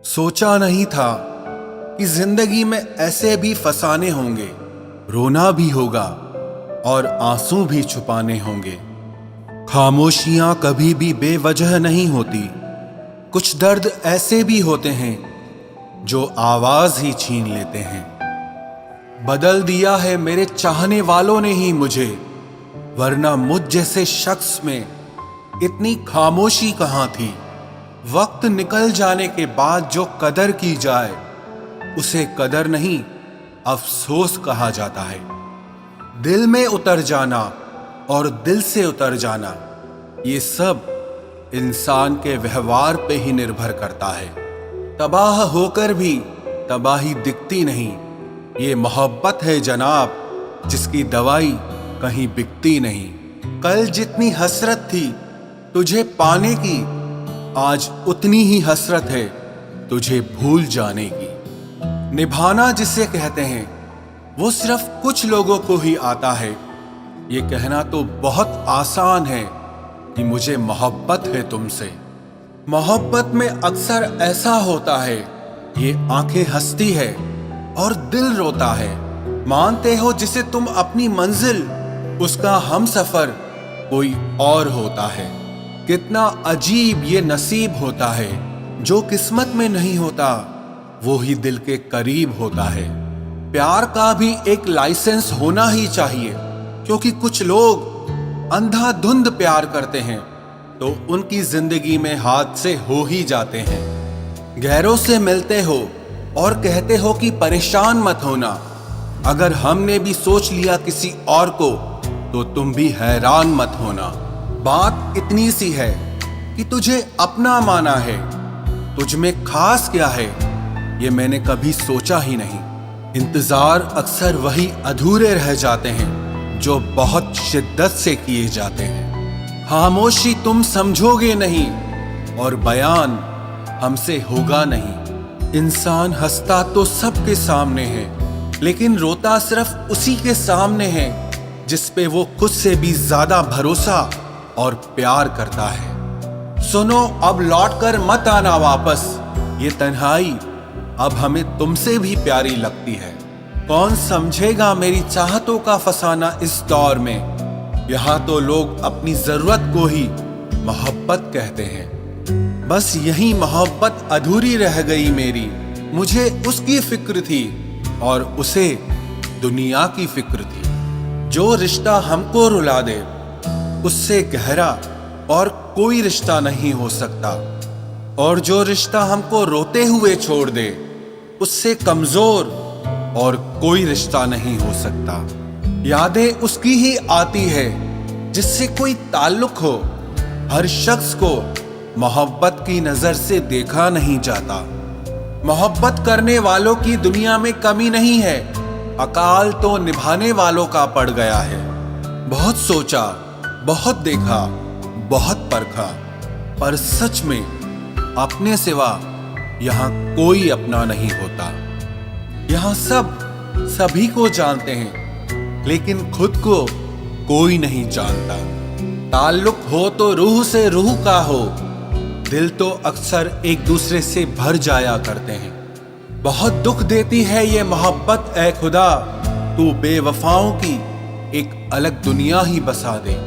सोचा नहीं था कि जिंदगी में ऐसे भी फसाने होंगे, रोना भी होगा और आंसू भी छुपाने होंगे। खामोशियां कभी भी बेवजह नहीं होती। कुछ दर्द ऐसे भी होते हैं जो आवाज ही छीन लेते हैं। बदल दिया है मेरे चाहने वालों ने ही मुझे, वरना मुझ जैसे शख्स में इतनी खामोशी कहां थी। वक्त निकल जाने के बाद जो कदर की जाए उसे कदर नहीं, अफसोस कहा जाता है। दिल में उतर जाना और दिल से उतर जाना, ये सब इंसान के व्यवहार पे ही निर्भर करता है। तबाह होकर भी तबाही दिखती नहीं, ये मोहब्बत है जनाब, जिसकी दवाई कहीं बिकती नहीं। कल जितनी हसरत थी तुझे पाने की, आज उतनी ही हसरत है तुझे भूल जाने की। निभाना जिसे कहते हैं वो सिर्फ कुछ लोगों को ही आता है। ये कहना तो बहुत आसान है कि मुझे मोहब्बत है तुमसे। मोहब्बत में अक्सर ऐसा होता है, ये आंखें हंसती है और दिल रोता है। मानते हो जिसे तुम अपनी मंजिल, उसका हमसफर कोई और होता है। कितना अजीब ये नसीब होता है, जो किस्मत में नहीं होता वो ही दिल के करीब होता है। प्यार का भी एक लाइसेंस होना ही चाहिए, क्योंकि कुछ लोग अंधाधुंध प्यार करते हैं तो उनकी जिंदगी में हादसे हो ही जाते हैं। गैरों से मिलते हो और कहते हो कि परेशान मत होना, अगर हमने भी सोच लिया किसी और को तो तुम भी हैरान मत होना। बात इतनी सी है कि तुझे अपना माना है, तुझ में खास क्या है ये मैंने कभी सोचा ही नहीं। इंतजार अक्सर वही अधूरे रह जाते हैं जो बहुत शिद्दत से किए जाते हैं। खामोशी तुम समझोगे नहीं और बयान हमसे होगा नहीं। इंसान हंसता तो सबके सामने है, लेकिन रोता सिर्फ उसी के सामने है जिस पे वो खुद से भी ज्यादा भरोसा और प्यार करता है। सुनो, अब लौट कर मत आना वापस, ये तन्हाई अब हमें तुमसे भी प्यारी लगती है। कौन समझेगा मेरी चाहतों का फसाना इस दौर में। यहाँ तो लोग अपनी जरूरत को ही मोहब्बत कहते हैं। बस यही मोहब्बत अधूरी रह गई मेरी। मुझे उसकी फिक्र थी और उसे दुनिया की फिक्र थी। जो रिश्ता हमको रुला दे उससे गहरा और कोई रिश्ता नहीं हो सकता, और जो रिश्ता हमको रोते हुए छोड़ दे उससे कमजोर और कोई रिश्ता नहीं हो सकता। यादें उसकी ही आती है जिससे कोई ताल्लुक हो। हर शख्स को मोहब्बत की नजर से देखा नहीं जाता। मोहब्बत करने वालों की दुनिया में कमी नहीं है, अकाल तो निभाने वालों का पड़ गया है। बहुत सोचा, बहुत देखा, बहुत परखा, पर सच में अपने सिवा यहाँ कोई अपना नहीं होता। यहाँ सब सभी को जानते हैं, लेकिन खुद को कोई नहीं जानता। ताल्लुक हो तो रूह से रूह का हो, दिल तो अक्सर एक दूसरे से भर जाया करते हैं। बहुत दुख देती है ये मोहब्बत, ऐ खुदा तू बेवफाओं की एक अलग दुनिया ही बसा दे।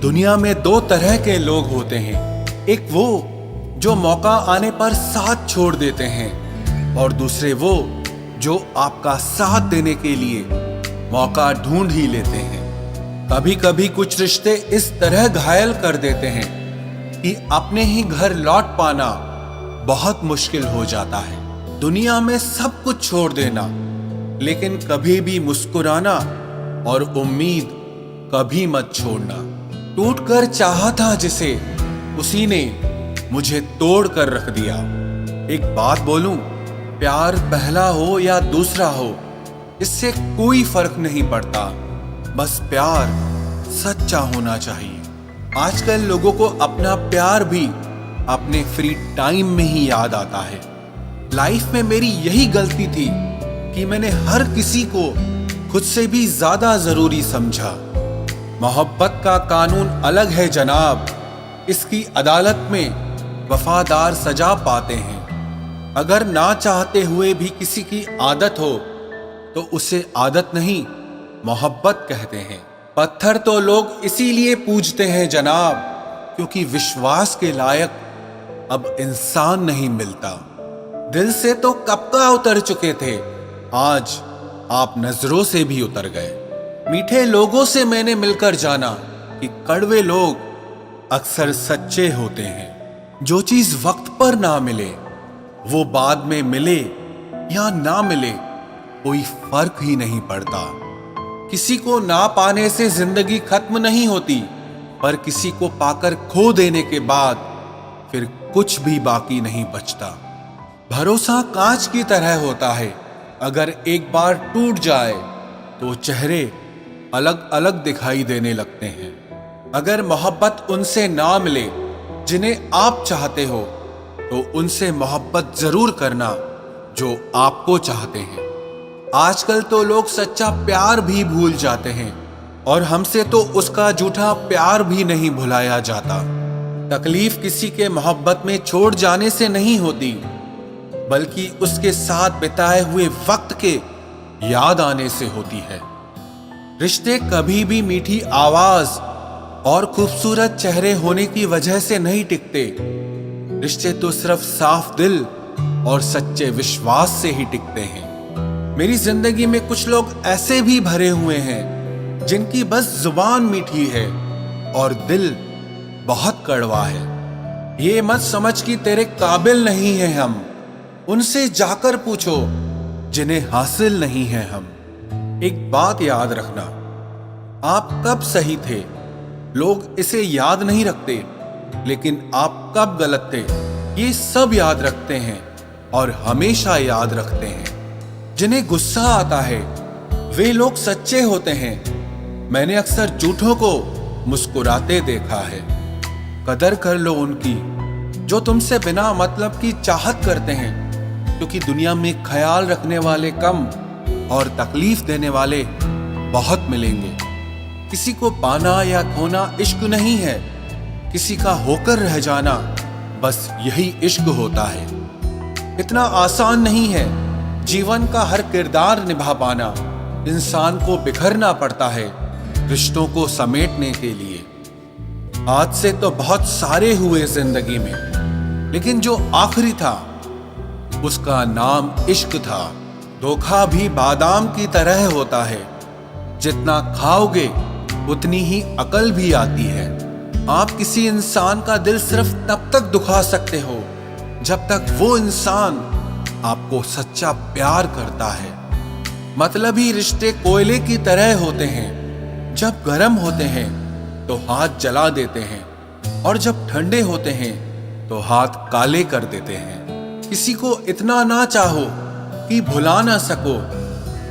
दुनिया में दो तरह के लोग होते हैं, एक वो जो मौका आने पर साथ छोड़ देते हैं, और दूसरे वो जो आपका साथ देने के लिए मौका ढूंढ ही लेते हैं। कभी कभी कुछ रिश्ते इस तरह घायल कर देते हैं कि अपने ही घर लौट पाना बहुत मुश्किल हो जाता है। दुनिया में सब कुछ छोड़ देना, लेकिन कभी भी मुस्कुराना और उम्मीद कभी मत छोड़ना। टूट कर चाहा था जिसे, उसी ने मुझे तोड़ कर रख दिया। एक बात बोलूं, प्यार पहला हो या दूसरा हो, इससे कोई फर्क नहीं पड़ता, बस प्यार सच्चा होना चाहिए। आजकल लोगों को अपना प्यार भी अपने फ्री टाइम में ही याद आता है। लाइफ में मेरी यही गलती थी कि मैंने हर किसी को खुद से भी ज्यादा जरूरी समझा। मोहब्बत का कानून अलग है जनाब, इसकी अदालत में वफादार सजा पाते हैं। अगर ना चाहते हुए भी किसी की आदत हो तो उसे आदत नहीं, मोहब्बत कहते हैं। पत्थर तो लोग इसीलिए पूजते हैं जनाब, क्योंकि विश्वास के लायक अब इंसान नहीं मिलता। दिल से तो कब का उतर चुके थे, आज आप नजरों से भी उतर गए। मीठे लोगों से मैंने मिलकर जाना कि कड़वे लोग अक्सर सच्चे होते हैं। जो चीज वक्त पर ना मिले वो बाद में मिले या ना मिले कोई फर्क ही नहीं पड़ता। किसी को ना पाने से जिंदगी खत्म नहीं होती, पर किसी को पाकर खो देने के बाद फिर कुछ भी बाकी नहीं बचता। भरोसा कांच की तरह होता है, अगर एक बार टूट जाए तो चेहरे अलग अलग दिखाई देने लगते हैं। अगर मोहब्बत उनसे ना मिले जिन्हें आप चाहते हो तो उनसे मोहब्बत जरूर करना जो आपको चाहते हैं। आजकल तो लोग सच्चा प्यार भी भूल जाते हैं और हमसे तो उसका झूठा प्यार भी नहीं भुलाया जाता। तकलीफ किसी के मोहब्बत में छोड़ जाने से नहीं होती, बल्कि उसके साथ बिताए हुए वक्त के याद आने से होती है। रिश्ते कभी भी मीठी आवाज और खूबसूरत चेहरे होने की वजह से नहीं टिकते। रिश्ते तो सिर्फ साफ दिल और सच्चे विश्वास से ही टिकते हैं। मेरी जिंदगी में कुछ लोग ऐसे भी भरे हुए हैं जिनकी बस जुबान मीठी है और दिल बहुत कड़वा है। ये मत समझ कि तेरे काबिल नहीं है हम, उनसे जाकर पूछो जिन्हें हासिल नहीं है हम। एक बात याद रखना, आप कब सही थे लोग इसे याद नहीं रखते, लेकिन आप कब गलत थे ये सब याद रखते हैं और हमेशा याद रखते हैं। जिन्हें गुस्सा आता है वे लोग सच्चे होते हैं। मैंने अक्सर झूठों को मुस्कुराते देखा है। कदर कर लो उनकी जो तुमसे बिना मतलब की चाहत करते हैं, क्योंकि दुनिया में ख्याल रखने वाले कम और तकलीफ देने वाले बहुत मिलेंगे। किसी को पाना या खोना इश्क नहीं है, किसी का होकर रह जाना बस यही इश्क होता है। इतना आसान नहीं है जीवन का हर किरदार निभा पाना। इंसान को बिखरना पड़ता है रिश्तों को समेटने के लिए। हादसे तो बहुत सारे हुए जिंदगी में, लेकिन जो आखिरी था उसका नाम इश्क था। धोखा भी बादाम की तरह होता है, जितना खाओगे उतनी ही अकल भी आती है। आप किसी इंसान का दिल सिर्फ तब तक दुखा सकते हो जब तक वो इंसान आपको सच्चा प्यार करता है। मतलबी रिश्ते कोयले की तरह होते हैं, जब गर्म होते हैं तो हाथ जला देते हैं और जब ठंडे होते हैं तो हाथ काले कर देते हैं। किसी को इतना ना चाहो कि भुला ना सको।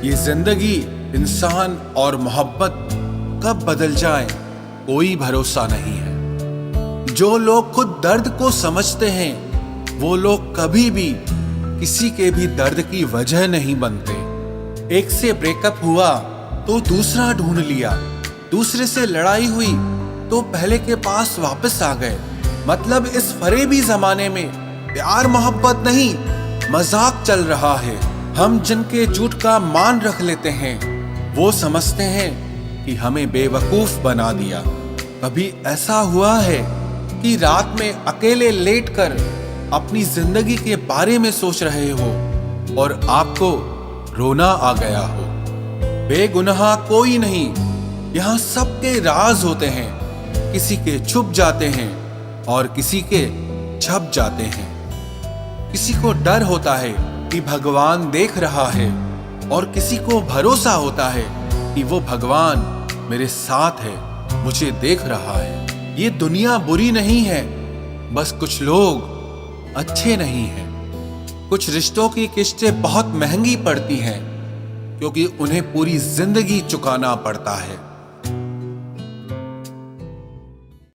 ये जिंदगी, इंसान और मोहब्बत कब बदल जाए कोई भरोसा नहीं है। जो लोग खुद दर्द को समझते हैं वो लोग कभी भी किसी के भी दर्द की वजह नहीं बनते। एक से ब्रेकअप हुआ तो दूसरा ढूंढ लिया, दूसरे से लड़ाई हुई तो पहले के पास वापस आ गए। मतलब इस फरेबी जमाने में प्यार मोहब्बत नहीं, मजाक चल रहा है। हम जिनके झूठ का मान रख लेते हैं वो समझते हैं कि हमें बेवकूफ बना दिया। कभी ऐसा हुआ है कि रात में अकेले लेटकर अपनी जिंदगी के बारे में सोच रहे हो और आपको रोना आ गया हो? बेगुनाह कोई नहीं, यहाँ सबके राज होते हैं। किसी के छुप जाते हैं और किसी के छप जाते हैं। किसी को डर होता है कि भगवान देख रहा है और किसी को भरोसा होता है कि वो भगवान मेरे साथ है, मुझे देख रहा है। ये दुनिया बुरी नहीं है, बस कुछ लोग अच्छे नहीं हैं। कुछ रिश्तों की किस्तें बहुत महंगी पड़ती हैं क्योंकि उन्हें पूरी जिंदगी चुकाना पड़ता है।